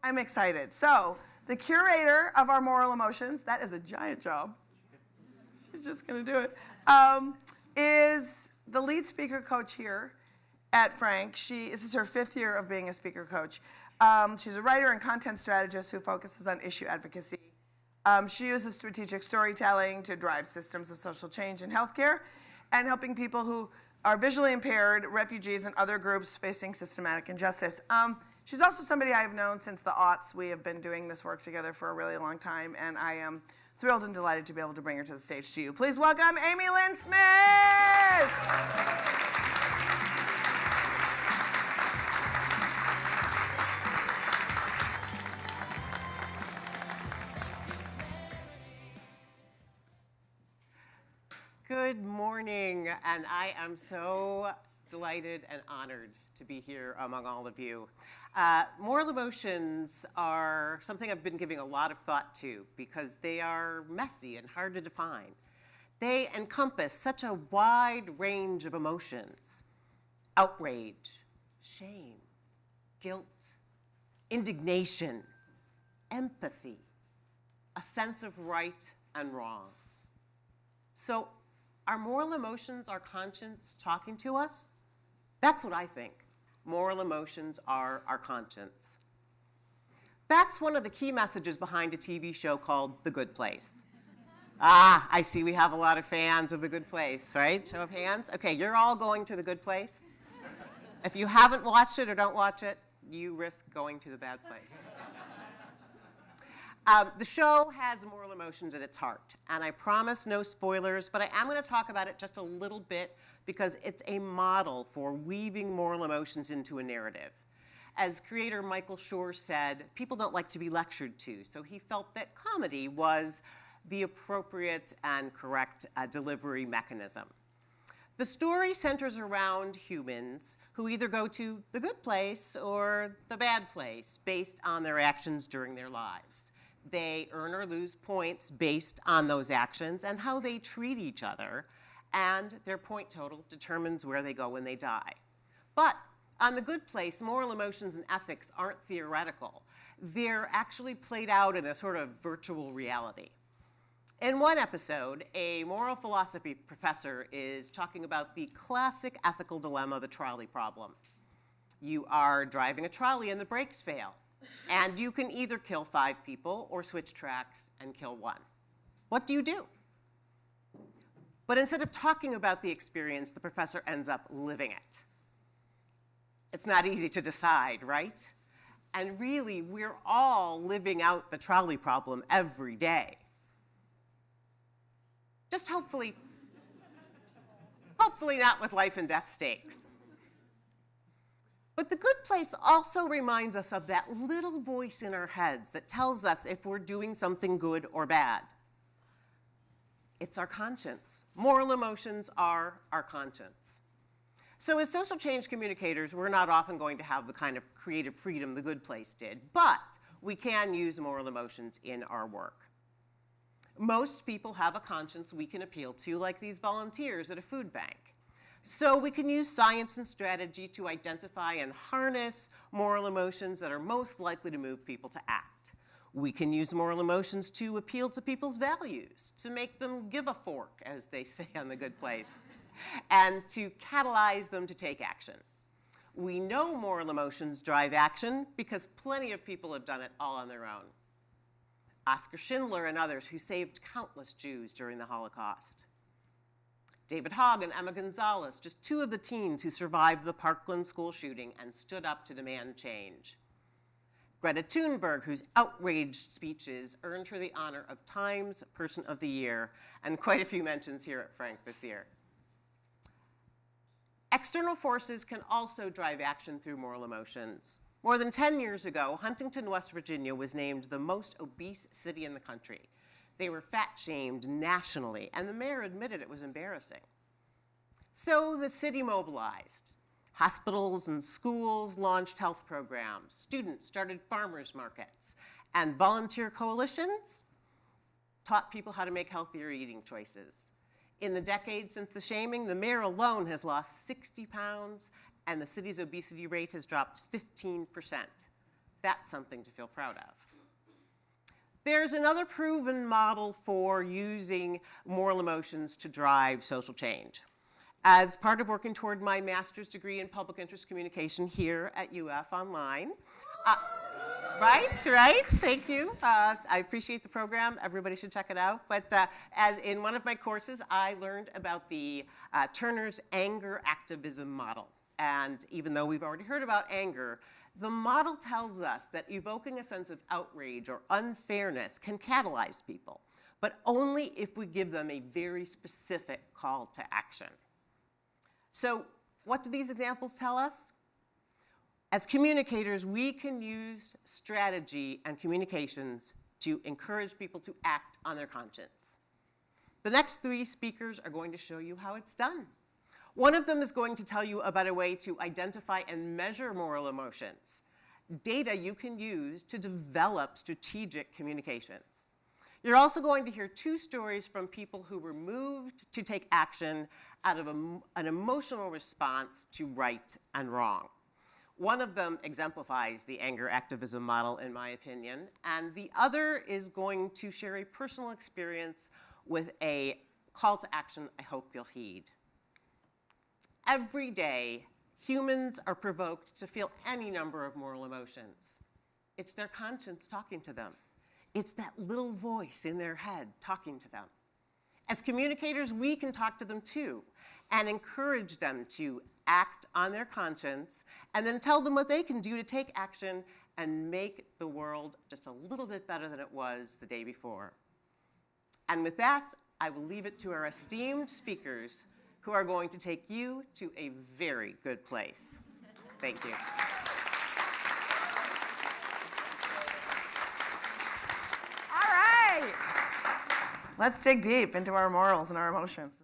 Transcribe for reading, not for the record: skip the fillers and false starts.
I'm excited. So, the curator of our moral emotions, that is a giant job. She's just going to do it. Is the lead speaker coach here at Frank. This is her 5th year of being a speaker coach. She's a writer and content strategist who focuses on issue advocacy. She uses strategic storytelling to drive systems of social change in healthcare and helping people who are visually impaired, refugees, and other groups facing systematic injustice. She's also somebody I've known since the aughts. We have been doing this work together for a really long time, and I am thrilled and delighted to be able to bring her to the stage to you. Please welcome Amy Lynn Smith! Good morning, and I am so delighted and honored to be here among all of you. Moral emotions are something I've been giving a lot of thought to because they are messy and hard to define. They encompass such a wide range of emotions: outrage, shame, guilt, indignation, empathy, a sense of right and wrong. So, are moral emotions our conscience talking to us? That's what I think. Moral emotions are our conscience. That's one of the key messages behind a TV show called The Good Place. I see we have a lot of fans of The Good Place, right? Show of hands. Okay, you're all going to The Good Place. If you haven't watched it or don't watch it, you risk going to the bad place. The show has moral emotions at its heart, and I promise no spoilers, but I am going to talk about it just a little bit because it's a model for weaving moral emotions into a narrative. As creator Michael Schur said, people don't like to be lectured to, so he felt that comedy was the appropriate and correct delivery mechanism. The story centers around humans who either go to the good place or the bad place based on their actions during their lives. They earn or lose points based on those actions and how they treat each other, and their point total determines where they go when they die. But on The Good Place, moral emotions and ethics aren't theoretical. They're actually played out in a sort of virtual reality. In one episode, a moral philosophy professor is talking about the classic ethical dilemma, the trolley problem. You are driving a trolley and the brakes fail. And you can either kill 5 people or switch tracks and kill 1. What do you do? But instead of talking about the experience, the professor ends up living it. It's not easy to decide, right? And really, we're all living out the trolley problem every day. Just hopefully not with life and death stakes. But The Good Place also reminds us of that little voice in our heads that tells us if we're doing something good or bad. It's our conscience. Moral emotions are our conscience. So as social change communicators, we're not often going to have the kind of creative freedom The Good Place did, but we can use moral emotions in our work. Most people have a conscience we can appeal to, like these volunteers at a food bank. So we can use science and strategy to identify and harness moral emotions that are most likely to move people to act. We can use moral emotions to appeal to people's values, to make them give a fork, as they say on The Good Place, and to catalyze them to take action. We know moral emotions drive action because plenty of people have done it all on their own. Oskar Schindler and others who saved countless Jews during the Holocaust. David Hogg and Emma Gonzalez, just 2 of the teens who survived the Parkland school shooting and stood up to demand change. Greta Thunberg, whose outraged speeches earned her the honor of Times Person of the Year, and quite a few mentions here at Frank this year. External forces can also drive action through moral emotions. More than 10 years ago, Huntington, West Virginia was named the most obese city in the country. They were fat-shamed nationally, and the mayor admitted it was embarrassing. So the city mobilized. Hospitals and schools launched health programs. Students started farmers markets. And volunteer coalitions taught people how to make healthier eating choices. In the decade since the shaming, the mayor alone has lost 60 pounds, and the city's obesity rate has dropped 15%. That's something to feel proud of. There's another proven model for using moral emotions to drive social change. As part of working toward my master's degree in public interest communication here at UF Online, right, thank you. I appreciate the program. Everybody should check it out. But as in one of my courses, I learned about the Turner's anger activism model. And even though we've already heard about anger, the model tells us that evoking a sense of outrage or unfairness can catalyze people, but only if we give them a very specific call to action. So what do these examples tell us? As communicators, we can use strategy and communications to encourage people to act on their conscience. The next 3 speakers are going to show you how it's done. One of them is going to tell you about a way to identify and measure moral emotions, data you can use to develop strategic communications. You're also going to hear 2 stories from people who were moved to take action out of an emotional response to right and wrong. One of them exemplifies the anger activism model, in my opinion, and the other is going to share a personal experience with a call to action I hope you'll heed. Every day, humans are provoked to feel any number of moral emotions. It's their conscience talking to them. It's that little voice in their head talking to them. As communicators, we can talk to them too and encourage them to act on their conscience and then tell them what they can do to take action and make the world just a little bit better than it was the day before. And with that, I will leave it to our esteemed speakers who are going to take you to a very good place. Thank you. All right. Let's dig deep into our morals and our emotions.